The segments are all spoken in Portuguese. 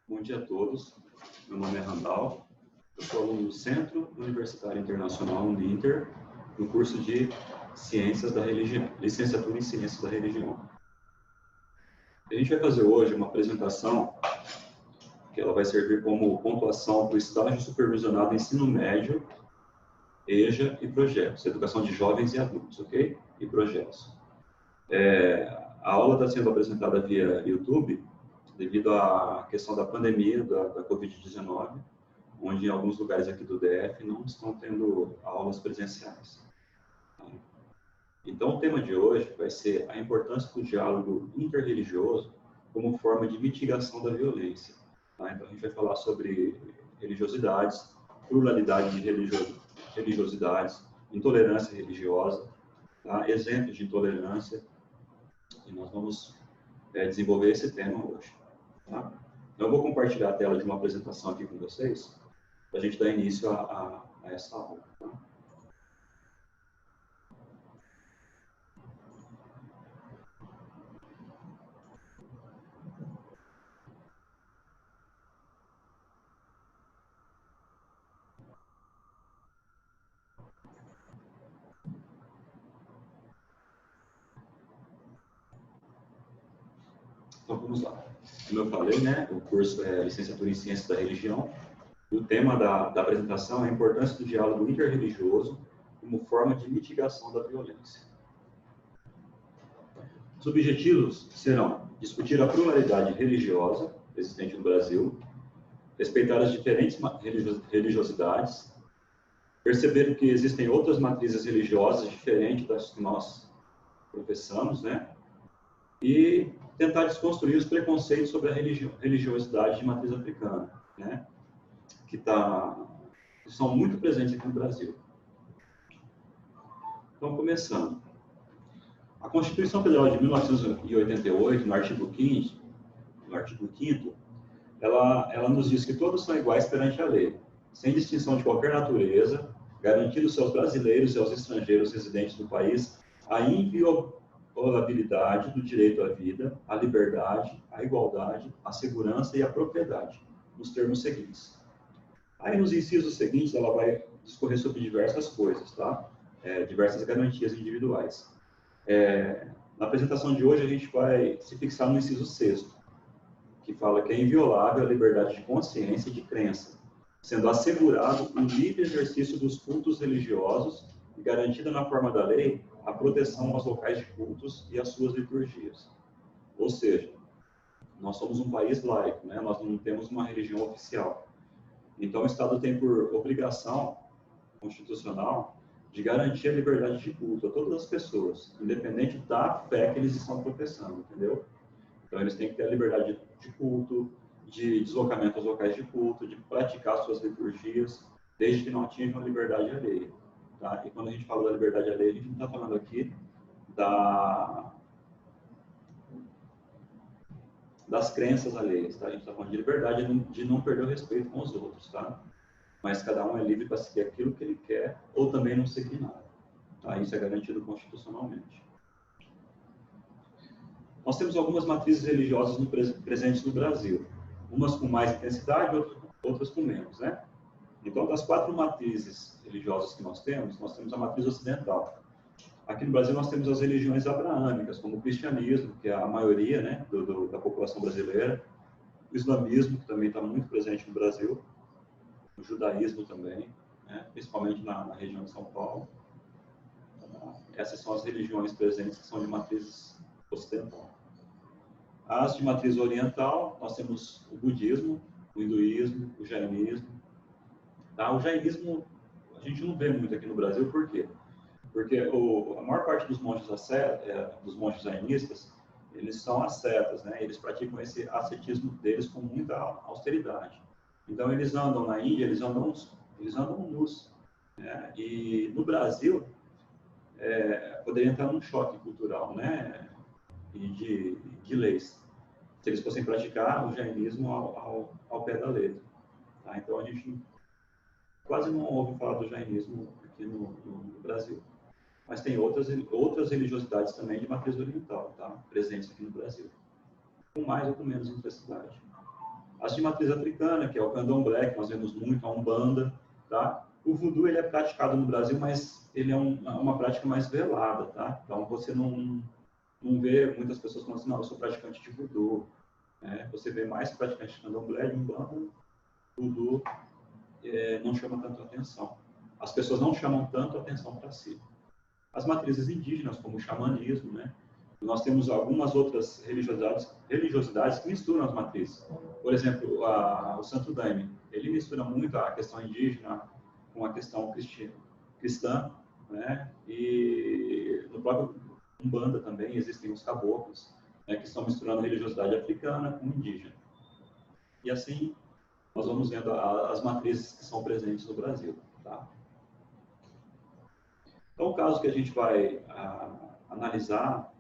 Bom dia a todos. Meu nome é Randall. Eu sou aluno do Centro Universitário Internacional Uninter, no curso de Ciências da Religião, Licenciatura em Ciências da Religião. A gente vai fazer hoje uma apresentação que ela vai servir como pontuação para o estágio supervisionado Ensino Médio, EJA e projetos, Educação de Jovens e Adultos, ok? E projetos. A aula está sendo apresentada via YouTube, devido à questão da pandemia da Covid-19, onde em alguns lugares aqui do DF não estão tendo aulas presenciais. Então, o tema de hoje vai ser a importância do diálogo interreligioso como forma de mitigação da violência. Tá? Então, a gente vai falar sobre religiosidades, pluralidade de religiosidades, intolerância religiosa, tá? Exemplos de intolerância, e nós vamos desenvolver esse tema hoje. Tá? Então, eu vou compartilhar a tela de uma apresentação aqui com vocês, para a gente dar início a essa aula. Tá? Então, vamos lá. Como eu falei, né, o curso é Licenciatura em Ciências da Religião. O tema da apresentação é a importância do diálogo interreligioso como forma de mitigação da violência. Os objetivos serão discutir a pluralidade religiosa existente no Brasil, respeitar as diferentes religiosidades, perceber que existem outras matrizes religiosas diferentes das que nós professamos, né? E tentar desconstruir os preconceitos sobre a religiosidade de matriz africana, né? Que são muito presentes aqui no Brasil. Então, começando. A Constituição Federal de 1988, no artigo 5º, ela nos diz que todos são iguais perante a lei, sem distinção de qualquer natureza, garantindo aos brasileiros e aos estrangeiros residentes do país a inviolabilidade do direito à vida, à liberdade, à igualdade, à segurança e à propriedade, nos termos seguintes. Aí, nos incisos seguintes, ela vai discorrer sobre diversas coisas, tá? Diversas garantias individuais. Na apresentação de hoje, a gente vai se fixar no inciso 6º, que fala que é inviolável a liberdade de consciência e de crença, sendo assegurado o livre exercício dos cultos religiosos e garantida na forma da lei a proteção aos locais de cultos e às suas liturgias. Ou seja, nós somos um país laico, né? Nós não temos uma religião oficial. Então, o Estado tem por obrigação constitucional de garantir a liberdade de culto a todas as pessoas, independente da fé que eles estão professando, entendeu? Então, eles têm que ter a liberdade de culto, de deslocamento aos locais de culto, de praticar suas liturgias, desde que não atinjam a liberdade alheia. Tá? E quando a gente fala da liberdade alheia, a gente não está falando aqui das crenças alheias, tá? A gente está falando de liberdade de não perder o respeito com os outros, tá? Mas cada um é livre para seguir aquilo que ele quer ou também não seguir nada. Tá? Isso é garantido constitucionalmente. Nós temos algumas matrizes religiosas presentes no Brasil, umas com mais intensidade, outras com menos, né? Então, das 4 matrizes religiosas que nós temos a matriz ocidental. Aqui no Brasil nós temos as religiões abraâmicas, como o cristianismo, que é a maioria, né, da população brasileira, o islamismo, que também está muito presente no Brasil, o judaísmo também, né, principalmente na região de São Paulo. Essas são as religiões presentes que são de matriz ocidental. As de matriz oriental, nós temos o budismo, o hinduísmo, o jainismo. Tá? O jainismo a gente não vê muito aqui no Brasil, por quê? Porque a maior parte dos monges jainistas, eles são ascetas, né? Eles praticam esse ascetismo deles com muita austeridade. Então, eles andam na Índia, eles andam nus. Né? E no Brasil, poderia entrar num choque cultural, né? E de leis, se eles fossem praticar o jainismo ao pé da letra. Tá? Então, a gente quase não ouve falar do jainismo aqui no Brasil. Mas tem outras religiosidades também de matriz oriental, tá? Presentes aqui no Brasil, com mais ou com menos intensidade. As de matriz africana, que é o candomblé, que nós vemos muito, a umbanda, tá? O voodoo, ele é praticado no Brasil, mas ele é uma prática mais velada, tá? Então, você não vê muitas pessoas falando assim, não, eu sou praticante de voodoo. Né? Você vê mais praticantes de candomblé, de umbanda, voodoo não chama tanto atenção. As pessoas não chamam tanto atenção para si. As matrizes indígenas, como o xamanismo, né? Nós temos algumas outras religiosidades que misturam as matrizes. Por exemplo, o Santo Daime, ele mistura muito a questão indígena com a questão cristã, né? E no próprio Umbanda também existem os caboclos, né, que estão misturando a religiosidade africana com indígena. E assim, nós vamos vendo as matrizes que são presentes no Brasil. Tá? Então, o caso que a gente vai analisar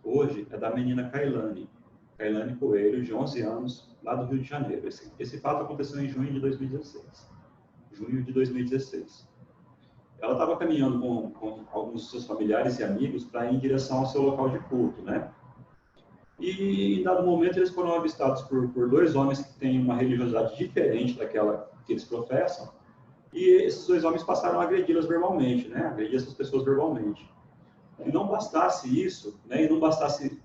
hoje é da menina Kailane Coelho, de 11 anos, lá do Rio de Janeiro. Esse fato aconteceu em junho de 2016. Ela estava caminhando com alguns dos seus familiares e amigos para ir em direção ao seu local de culto, né? E, em dado momento, eles foram avistados por dois homens que têm uma religiosidade diferente daquela que eles professam, e esses dois homens passaram a agredi-las verbalmente, né? Agredir essas pessoas verbalmente. E não bastasse isso, né? E não bastasse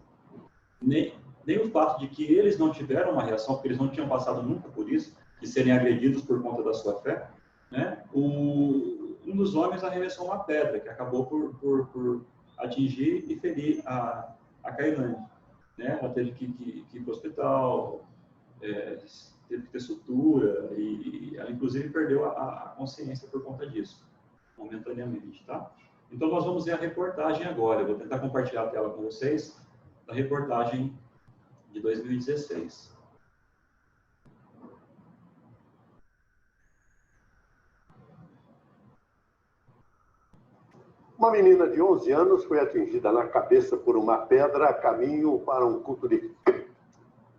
nem o fato de que eles não tiveram uma reação, porque eles não tinham passado nunca por isso, de serem agredidos por conta da sua fé, né? Um dos homens arremessou uma pedra, que acabou por atingir e ferir a Kailane. Né? Ela teve que ir para o hospital, teve que ter sutura, e ela, inclusive, perdeu a consciência por conta disso, momentaneamente. Tá? Então, nós vamos ver a reportagem agora. Eu vou tentar compartilhar a tela com vocês, da reportagem de 2016. Uma menina de 11 anos foi atingida na cabeça por uma pedra a caminho para um culto de...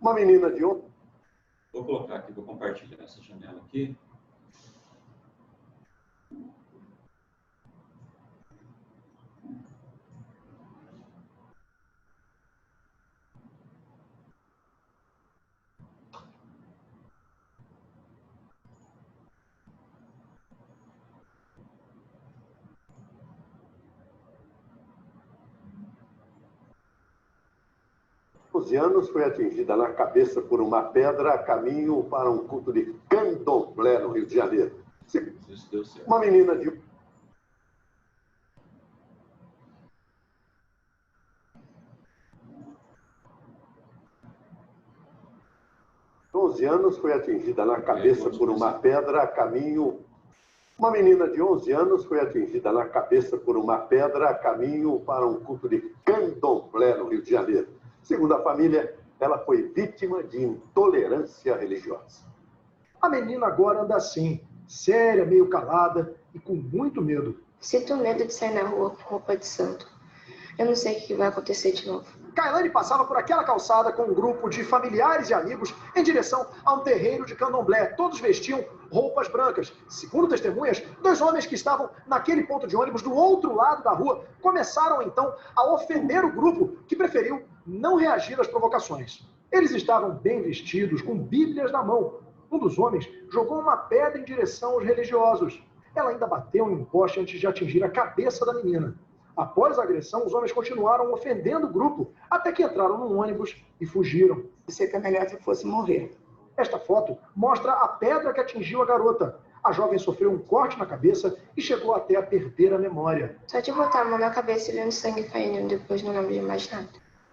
Uma menina de 11... Vou colocar aqui, vou compartilhar essa janela aqui. Anos foi atingida na cabeça por uma pedra a caminho para um culto de candomblé no Rio de Janeiro. Isso deu certo. Uma menina de 11 anos foi atingida na cabeça por uma pedra a caminho... Uma menina de 11 anos foi atingida na cabeça por uma pedra a caminho para um culto de candomblé no Rio de Janeiro. Segundo a família, ela foi vítima de intolerância religiosa. A menina agora anda assim, séria, meio calada e com muito medo. Sinto medo de sair na rua com roupa de santo. Eu não sei o que vai acontecer de novo. Kailane passava por aquela calçada com um grupo de familiares e amigos em direção a um terreiro de candomblé. Todos vestiam roupas brancas. Segundo testemunhas, dois homens que estavam naquele ponto de ônibus do outro lado da rua começaram então a ofender o grupo, que preferiu não reagir às provocações. Eles estavam bem vestidos, com bíblias na mão. Um dos homens jogou uma pedra em direção aos religiosos. Ela ainda bateu em um poste antes de atingir a cabeça da menina. Após a agressão, os homens continuaram ofendendo o grupo, até que entraram num ônibus e fugiram. Pensei que a melhor que fosse morrer. Esta foto mostra a pedra que atingiu a garota. A jovem sofreu um corte na cabeça e chegou até a perder a memória. Só de botar a mão na cabeça e vendo sangue caindo, depois não lembro de mais nada.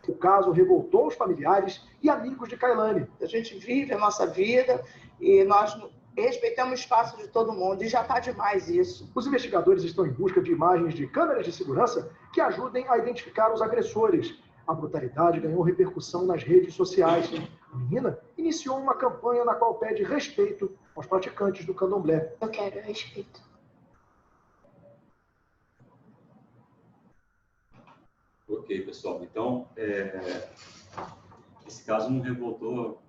O caso revoltou os familiares e amigos de Kailane. A gente vive a nossa vida e nós respeitamos o espaço de todo mundo, e já está demais isso. Os investigadores estão em busca de imagens de câmeras de segurança que ajudem a identificar os agressores. A brutalidade ganhou repercussão nas redes sociais. A menina iniciou uma campanha na qual pede respeito aos praticantes do candomblé. Eu quero respeito. Ok, pessoal. Então, esse caso não revoltou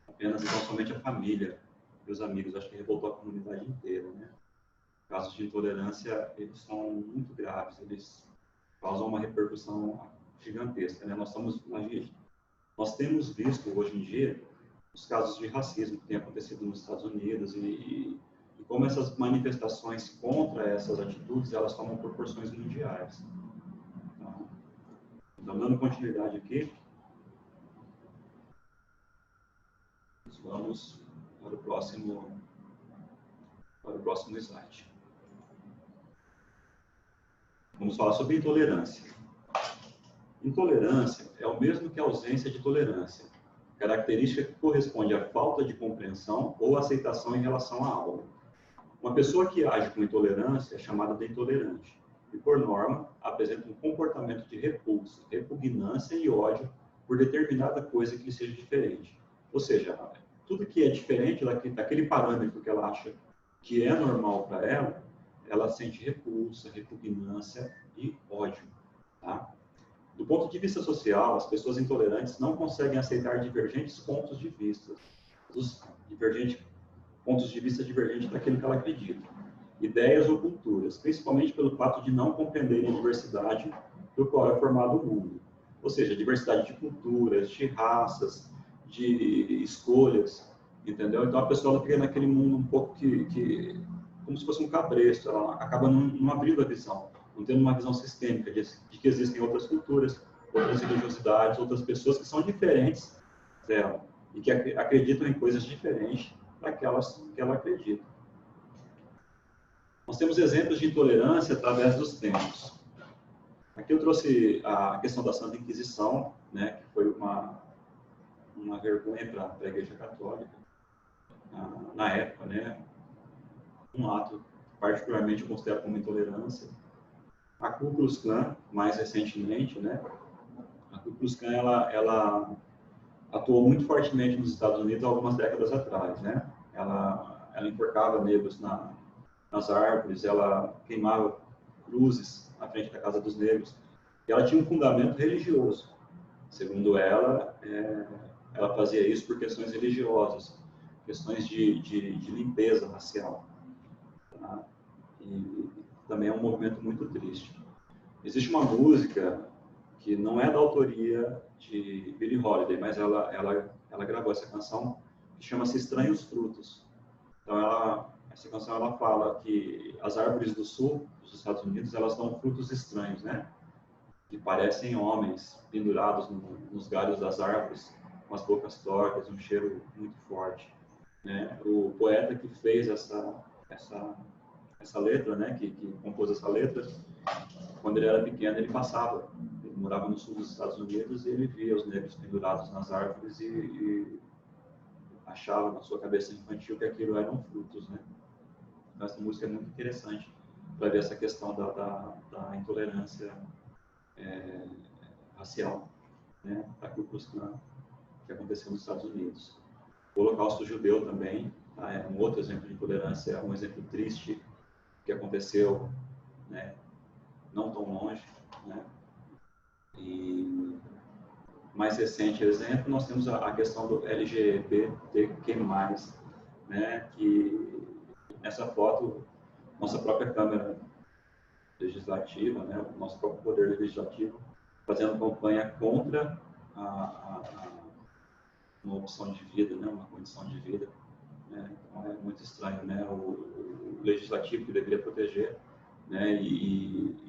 apenas então, somente a família e os amigos, acho que revoltou a comunidade inteira, né? Casos de intolerância, eles são muito graves, eles causam uma repercussão gigantesca, né? Nós temos visto hoje em dia os casos de racismo que têm acontecido nos Estados Unidos e como essas manifestações contra essas atitudes, elas tomam proporções mundiais. Então, dando continuidade aqui, vamos para o próximo slide. Vamos falar sobre intolerância. Intolerância é o mesmo que a ausência de tolerância, característica que corresponde à falta de compreensão ou aceitação em relação a algo. Uma pessoa que age com intolerância é chamada de intolerante e, por norma, apresenta um comportamento de repulsa, repugnância e ódio por determinada coisa que lhe seja diferente. Ou seja, tudo que é diferente daquele parâmetro que ela acha que é normal para ela, ela sente repulsa, repugnância e ódio. Tá? Do ponto de vista social, as pessoas intolerantes não conseguem aceitar divergentes pontos de vista, pontos de vista divergentes daquilo que ela acredita, ideias ou culturas, principalmente pelo fato de não compreenderem a diversidade do qual é formado o mundo. Ou seja, diversidade de culturas, de raças, de escolhas, entendeu? Então a pessoa ela fica naquele mundo um pouco como se fosse um cabresto, ela acaba não abrindo a visão, não tendo uma visão sistêmica de que existem outras culturas, outras religiosidades, outras pessoas que são diferentes dela e que acreditam em coisas diferentes daquelas que ela acredita. Nós temos exemplos de intolerância através dos tempos. Aqui eu trouxe a questão da Santa Inquisição, né, que foi uma vergonha para a Igreja Católica na época, né, um ato particularmente eu considero como intolerância. A Ku Klux Klan, mais recentemente, né, a Ku Klux Klan ela atuou muito fortemente nos Estados Unidos há algumas décadas atrás, né? Ela enforcava negros nas árvores, ela queimava cruzes na frente da casa dos negros. E ela tinha um fundamento religioso. Segundo ela, ela fazia isso por questões religiosas, questões de limpeza racial. Tá? E também é um movimento muito triste. Existe uma música que não é da autoria de Billie Holiday, mas ela gravou essa canção, que chama-se Estranhos Frutos. Então, essa canção ela fala que as árvores do sul dos Estados Unidos, elas dão frutos estranhos, né? Que parecem homens pendurados nos galhos das árvores, com as bocas tortas, um cheiro muito forte. Né? O poeta que fez essa letra, né? Que compôs essa letra, quando ele era pequeno, ele morava no sul dos Estados Unidos e ele via os negros pendurados nas árvores e achava na sua cabeça infantil que aquilo eram frutos, né? Então, essa música é muito interessante para ver essa questão da intolerância racial, né? Da Ku Klux Klan, que aconteceu nos Estados Unidos. O Holocausto Judeu também tá? É um outro exemplo de intolerância, um exemplo triste que aconteceu, né? Não tão longe, né? E mais recente exemplo, nós temos a questão do LGBTQ+, né? Que nessa foto, nossa própria Câmara Legislativa, né? O nosso próprio Poder Legislativo, fazendo campanha contra uma opção de vida, né? Uma condição de vida. Né? Então, é muito estranho, né? O Legislativo que deveria proteger, né? E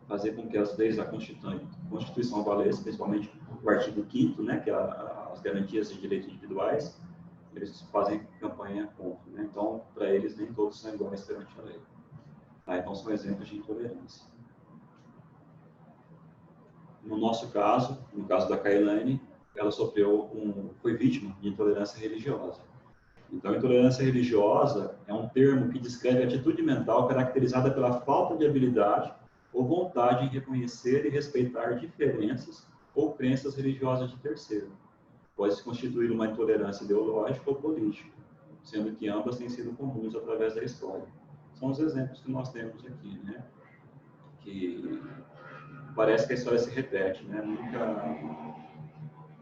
fazer com que as leis da Constituição valessem, principalmente o artigo 5º, né, que é as garantias de direitos individuais, eles fazem campanha contra. Né? Então, para eles, nem todos são iguais perante a lei. Tá? Então, são exemplos de intolerância. No nosso caso, no caso da Kailane, ela foi vítima de intolerância religiosa. Então, intolerância religiosa é um termo que descreve a atitude mental caracterizada pela falta de habilidade ou vontade em reconhecer e respeitar diferenças ou crenças religiosas de terceiro. Pode se constituir uma intolerância ideológica ou política, sendo que ambas têm sido comuns através da história. São os exemplos que nós temos aqui, né? Que parece que a história se repete, né?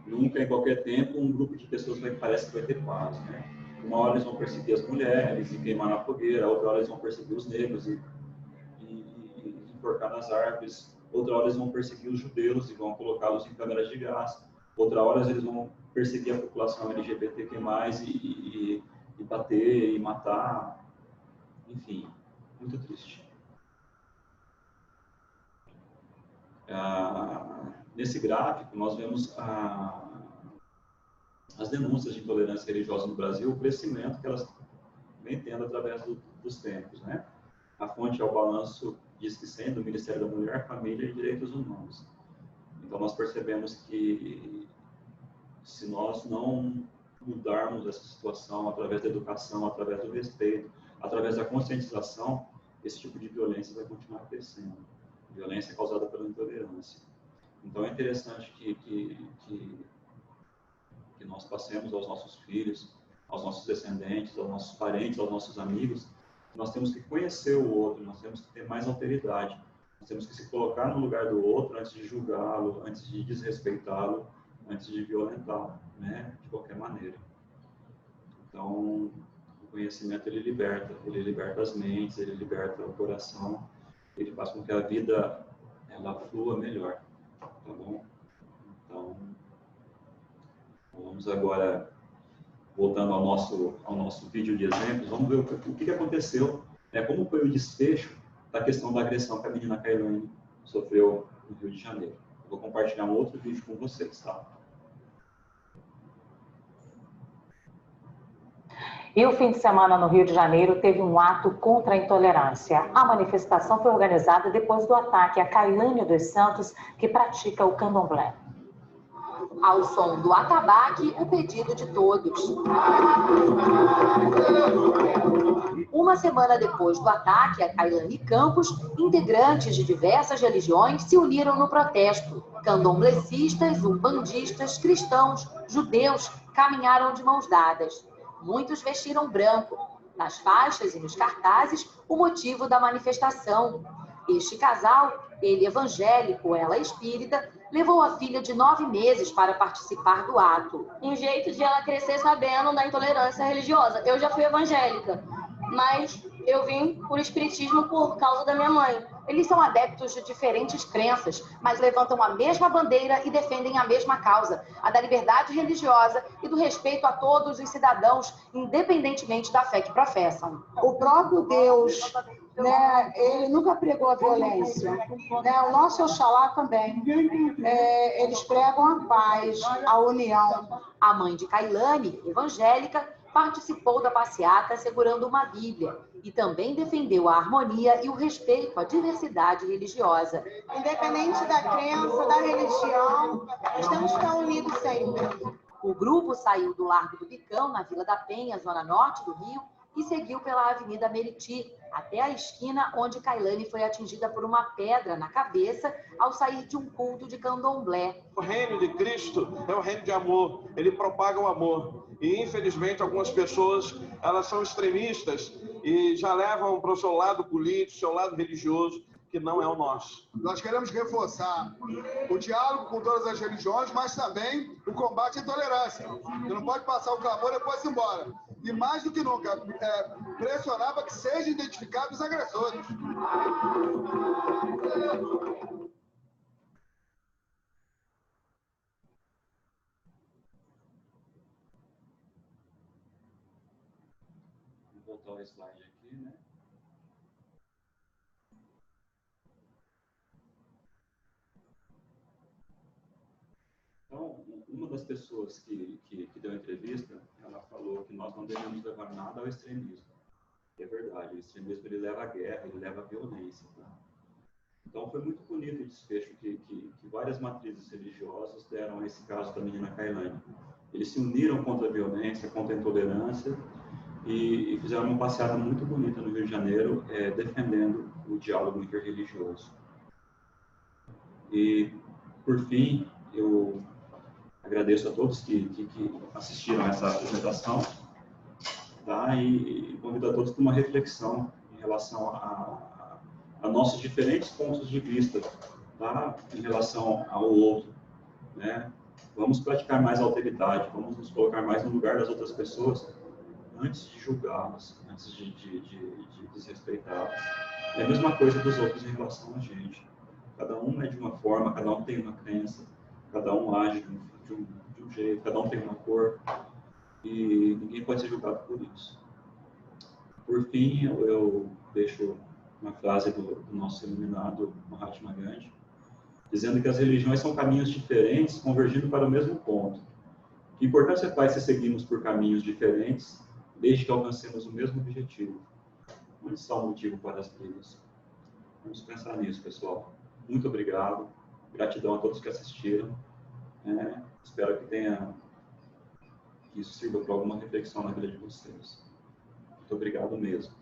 Nunca em qualquer tempo, um grupo de pessoas parece que vai ter paz, né? Uma hora eles vão perseguir as mulheres e queimar na fogueira, outra hora eles vão perseguir os negros e enforcar nas árvores, outra hora eles vão perseguir os judeus e vão colocá-los em câmeras de gás. outra hora eles vão perseguir a população LGBTQ+, e bater, e matar, enfim, muito triste. Nesse gráfico, nós vemos as denúncias de intolerância religiosa no Brasil, o crescimento que elas vêm tendo através dos tempos, né? A fonte é o balanço Disque 100 do Ministério da Mulher, Família e Direitos Humanos. Então, nós percebemos que se nós não mudarmos essa situação através da educação, através do respeito, através da conscientização, esse tipo de violência vai continuar crescendo. Violência causada pela intolerância. Então, é interessante que nós passemos aos nossos filhos, aos nossos descendentes, aos nossos parentes, aos nossos amigos. Nós temos que conhecer o outro, nós temos que ter mais alteridade. Nós temos que se colocar no lugar do outro antes de julgá-lo, antes de desrespeitá-lo, antes de violentá-lo, né? De qualquer maneira. Então, o conhecimento, ele liberta as mentes, ele liberta o coração, ele faz com que a vida, ela flua melhor, tá bom? Então, vamos agora, voltando ao nosso vídeo de exemplos, vamos ver o que aconteceu, né? Como foi o desfecho da questão da agressão que a menina Kailane sofreu no Rio de Janeiro. Eu vou compartilhar um outro vídeo com vocês, tá? E o fim de semana no Rio de Janeiro teve um ato contra a intolerância. A manifestação foi organizada depois do ataque a Kailane dos Santos, que pratica o candomblé. Ao som do atabaque, o pedido de todos. Uma semana depois do ataque a Kailane Campos, integrantes de diversas religiões se uniram no protesto. Candomblecistas, umbandistas, cristãos, judeus caminharam de mãos dadas. Muitos vestiram branco. Nas faixas e nos cartazes, o motivo da manifestação. Este casal, ele evangélico, ela espírita, levou a filha de 9 meses para participar do ato. Um jeito de ela crescer sabendo da intolerância religiosa. Eu já fui evangélica, mas eu vim por espiritismo por causa da minha mãe. Eles são adeptos de diferentes crenças, mas levantam a mesma bandeira e defendem a mesma causa, a da liberdade religiosa e do respeito a todos os cidadãos, independentemente da fé que professam. O próprio Deus, né, ele nunca pregou a violência. Né? O nosso Oxalá também. Eles pregam a paz, a união. A mãe de Kailane, evangélica, participou da passeata segurando uma Bíblia e também defendeu a harmonia e o respeito à diversidade religiosa. Independente da crença, da religião, nós temos que estar unidos sempre. O grupo saiu do Largo do Picão, na Vila da Penha, zona norte do Rio, e seguiu pela Avenida Meriti, até a esquina onde Kailane foi atingida por uma pedra na cabeça ao sair de um culto de candomblé. O reino de Cristo é um reino de amor, ele propaga o amor. E, infelizmente, algumas pessoas, elas são extremistas e já levam para o seu lado político, seu lado religioso, que não é o nosso. Nós queremos reforçar o diálogo com todas as religiões, mas também o combate à intolerância. Você não pode passar o clamor e depois ir embora. E mais do que nunca, pressionar para que sejam identificados os agressores. Vou voltar o slide aqui, né? Então, uma das pessoas que deu a entrevista, ela falou que nós não devemos levar nada ao extremismo. E é verdade, o extremismo ele leva à guerra, ele leva à violência. Tá? Então, foi muito bonito o desfecho que várias matrizes religiosas deram a esse caso da menina Kailane. Eles se uniram contra a violência, contra a intolerância e fizeram uma passeada muito bonita no Rio de Janeiro, defendendo o diálogo interreligioso. E, por fim, eu agradeço a todos que assistiram a essa apresentação, tá? E convido a todos para uma reflexão em relação a nossos diferentes pontos de vista, tá? Em relação ao outro, né? Vamos praticar mais a alteridade, vamos nos colocar mais no lugar das outras pessoas antes de julgá-las, antes de desrespeitá-las. É a mesma coisa dos outros em relação a gente. Cada um é de uma forma, cada um tem uma crença, cada um age de cada um tem uma cor, e ninguém pode ser julgado por isso. Por fim, eu deixo uma frase do nosso iluminado Mahatma Gandhi, dizendo que as religiões são caminhos diferentes convergindo para o mesmo ponto. Que importância faz se seguirmos por caminhos diferentes, desde que alcancemos o mesmo objetivo? Onde está o motivo para as brigas? Vamos pensar nisso, pessoal. Muito obrigado. Gratidão a todos que assistiram. Espero que isso sirva para alguma reflexão na vida de vocês. Muito obrigado mesmo.